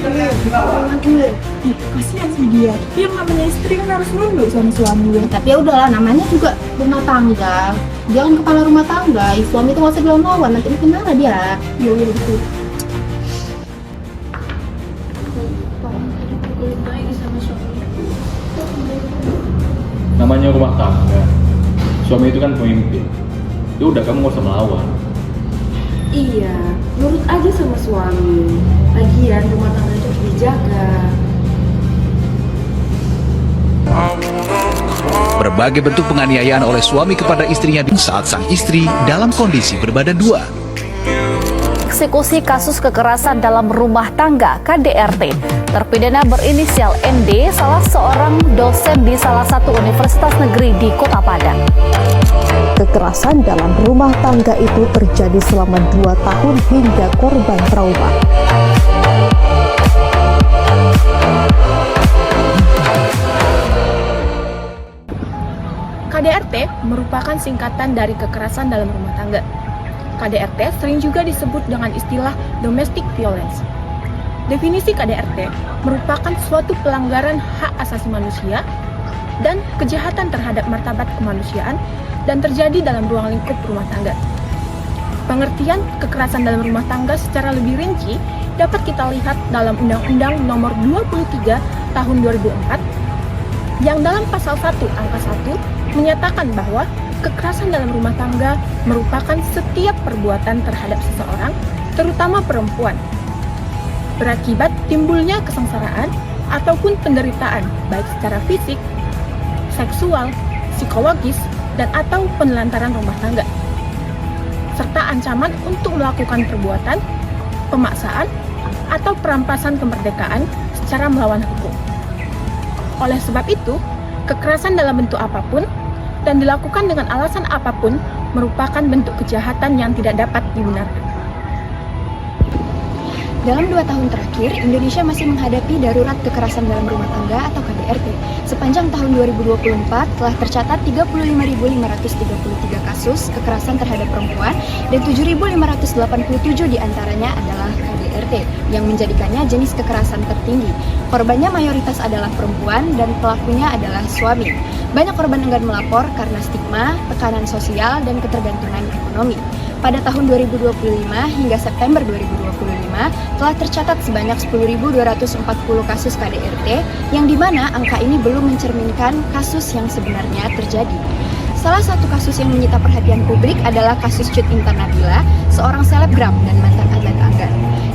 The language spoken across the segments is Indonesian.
Ih, kasihan sih dia. Yang namanya istri kan harus nunduk sama suami. Tapi ya udahlah, namanya juga rumah tangga. Dia kan kepala rumah tangga. Suami itu nggak usah dilawan, nanti makin marah dia. Iya, betul. Namanya rumah tangga, suami itu kan pemimpin. Ya udah, kamu gak usah melawan. Iya, nurut aja sama suami. Lagian rumah tangga itu harus dijaga. Berbagai bentuk penganiayaan oleh suami kepada istrinya saat sang istri dalam kondisi berbadan dua. Eksekusi kasus kekerasan dalam rumah tangga KDRT. Terpidana berinisial ND, salah seorang dosen di salah satu universitas negeri di Kota Padang. Kekerasan dalam rumah tangga itu terjadi selama 2 tahun hingga korban trauma. KDRT merupakan singkatan dari kekerasan dalam rumah tangga. KDRT sering juga disebut dengan istilah domestic violence. Definisi KDRT merupakan suatu pelanggaran hak asasi manusia dan kejahatan terhadap martabat kemanusiaan dan terjadi dalam ruang lingkup rumah tangga. Pengertian kekerasan dalam rumah tangga secara lebih rinci dapat kita lihat dalam Undang-Undang Nomor 23 Tahun 2004 yang dalam pasal 1 angka 1 menyatakan bahwa kekerasan dalam rumah tangga merupakan setiap perbuatan terhadap seseorang, terutama perempuan, berakibat timbulnya kesengsaraan ataupun penderitaan baik secara fisik, seksual, psikologis, dan atau penelantaran rumah tangga, serta ancaman untuk melakukan perbuatan, pemaksaan, atau perampasan kemerdekaan secara melawan hukum. Oleh sebab itu, kekerasan dalam bentuk apapun dan dilakukan dengan alasan apapun merupakan bentuk kejahatan yang tidak dapat dibenarkan. Dalam 2 tahun terakhir, Indonesia masih menghadapi darurat kekerasan dalam rumah tangga atau KDRT. Sepanjang tahun 2024 telah tercatat 35.533 kasus kekerasan terhadap perempuan dan 7.587 diantaranya adalah KDRT, yang menjadikannya jenis kekerasan tertinggi. Korbannya mayoritas adalah perempuan dan pelakunya adalah suami. Banyak korban enggan melapor karena stigma, tekanan sosial, dan ketergantungan ekonomi. Pada tahun 2025 hingga September 2025 telah tercatat sebanyak 10.240 kasus KDRT, yang dimana angka ini belum mencerminkan kasus yang sebenarnya terjadi. Salah satu kasus yang menyita perhatian publik adalah kasus Cut Intan Nabila, seorang selebgram dan mantan atlet anggar.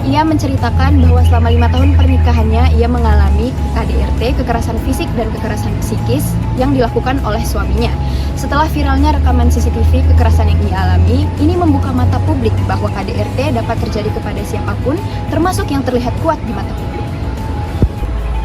Ia menceritakan bahwa selama 5 tahun pernikahannya ia mengalami KDRT, kekerasan fisik dan kekerasan psikis yang dilakukan oleh suaminya. Setelah viralnya rekaman CCTV kekerasan yang ia alami, ini membuka mata publik bahwa KDRT dapat terjadi kepada siapapun, termasuk yang terlihat kuat di mata publik.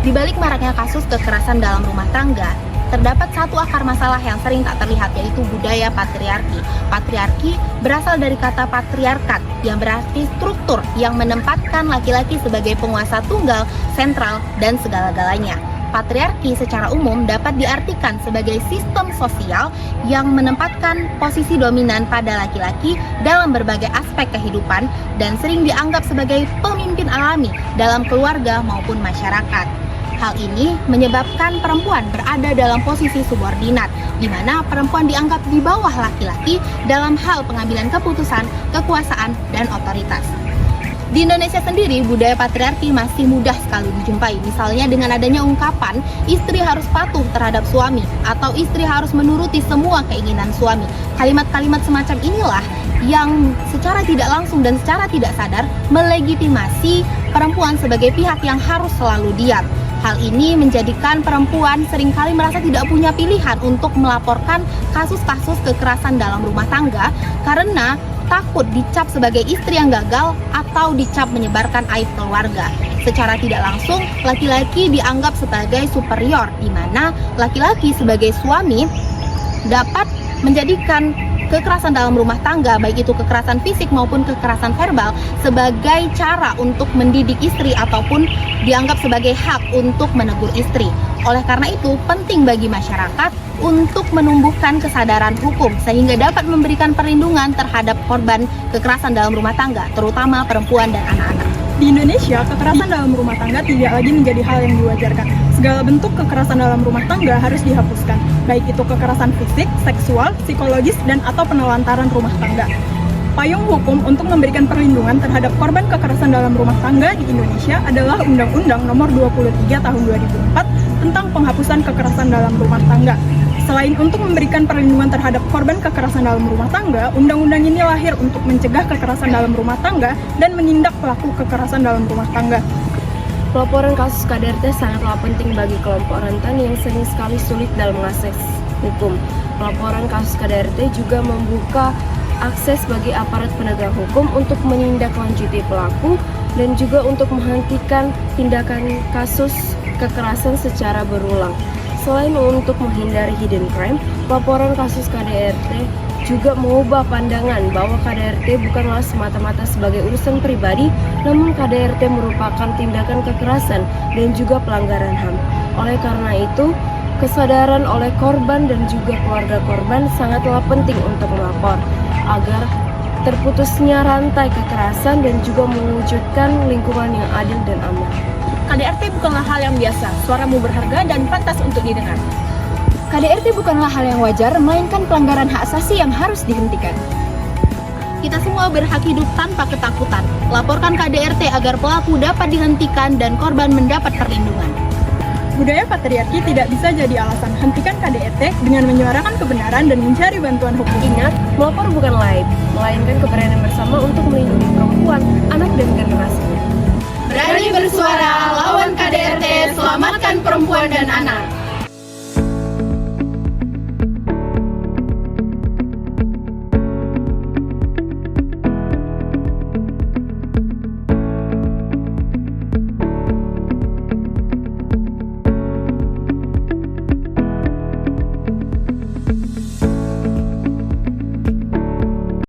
Di balik maraknya kasus kekerasan dalam rumah tangga, terdapat satu akar masalah yang sering tak terlihat, yaitu budaya patriarki. Patriarki berasal dari kata patriarkat, yang berarti struktur yang menempatkan laki-laki sebagai penguasa tunggal, sentral, dan segala-galanya. Patriarki secara umum dapat diartikan sebagai sistem sosial yang menempatkan posisi dominan pada laki-laki dalam berbagai aspek kehidupan dan sering dianggap sebagai pemimpin alami dalam keluarga maupun masyarakat. Hal ini menyebabkan perempuan berada dalam posisi subordinat, di mana perempuan dianggap di bawah laki-laki dalam hal pengambilan keputusan, kekuasaan, dan otoritas. Di Indonesia sendiri, budaya patriarki masih mudah sekali dijumpai. Misalnya dengan adanya ungkapan, istri harus patuh terhadap suami, atau istri harus menuruti semua keinginan suami. Kalimat-kalimat semacam inilah yang secara tidak langsung dan secara tidak sadar melegitimasi perempuan sebagai pihak yang harus selalu diam. Hal ini menjadikan perempuan seringkali merasa tidak punya pilihan untuk melaporkan kasus-kasus kekerasan dalam rumah tangga karena takut dicap sebagai istri yang gagal atau dicap menyebarkan aib keluarga. Secara tidak langsung, laki-laki dianggap sebagai superior, di mana laki-laki sebagai suami dapat menjadikan kekerasan dalam rumah tangga, baik itu kekerasan fisik maupun kekerasan verbal, sebagai cara untuk mendidik istri ataupun dianggap sebagai hak untuk menegur istri. Oleh karena itu, penting bagi masyarakat untuk menumbuhkan kesadaran hukum sehingga dapat memberikan perlindungan terhadap korban kekerasan dalam rumah tangga, terutama perempuan dan anak-anak. Di Indonesia, kekerasan dalam rumah tangga tidak lagi menjadi hal yang diwajarkan. Segala bentuk kekerasan dalam rumah tangga harus dihapuskan, baik itu kekerasan fisik, seksual, psikologis, dan atau penelantaran rumah tangga. Payung hukum untuk memberikan perlindungan terhadap korban kekerasan dalam rumah tangga di Indonesia adalah Undang-Undang Nomor 23 Tahun 2004 tentang penghapusan kekerasan dalam rumah tangga. Selain untuk memberikan perlindungan terhadap korban kekerasan dalam rumah tangga, undang-undang ini lahir untuk mencegah kekerasan dalam rumah tangga dan menindak pelaku kekerasan dalam rumah tangga. Pelaporan kasus KDRT sangatlah penting bagi kelompok rentan yang sering sekali sulit dalam mengakses hukum. Pelaporan kasus KDRT juga membuka akses bagi aparat penegak hukum untuk menindaklanjuti pelaku dan juga untuk menghentikan tindakan kasus kekerasan secara berulang. Selain untuk menghindari hidden crime, pelaporan kasus KDRT juga mengubah pandangan bahwa KDRT bukanlah semata-mata sebagai urusan pribadi, namun KDRT merupakan tindakan kekerasan dan juga pelanggaran HAM. Oleh karena itu, kesadaran oleh korban dan juga keluarga korban sangatlah penting untuk melapor, agar terputusnya rantai kekerasan dan juga mewujudkan lingkungan yang adil dan aman. KDRT bukanlah hal yang biasa, suaramu berharga dan pantas untuk didengar. KDRT bukanlah hal yang wajar, melainkan pelanggaran hak asasi yang harus dihentikan. Kita semua berhak hidup tanpa ketakutan. Laporkan KDRT agar pelaku dapat dihentikan dan korban mendapat perlindungan. Budaya patriarki tidak bisa jadi alasan. Hentikan KDRT dengan menyuarakan kebenaran dan mencari bantuan hukum. Ingat, melapor bukan aib, melainkan keberanian bersama untuk melindungi perempuan, anak, dan generasinya. Berani bersuara, lawan KDRT, selamatkan perempuan dan anak.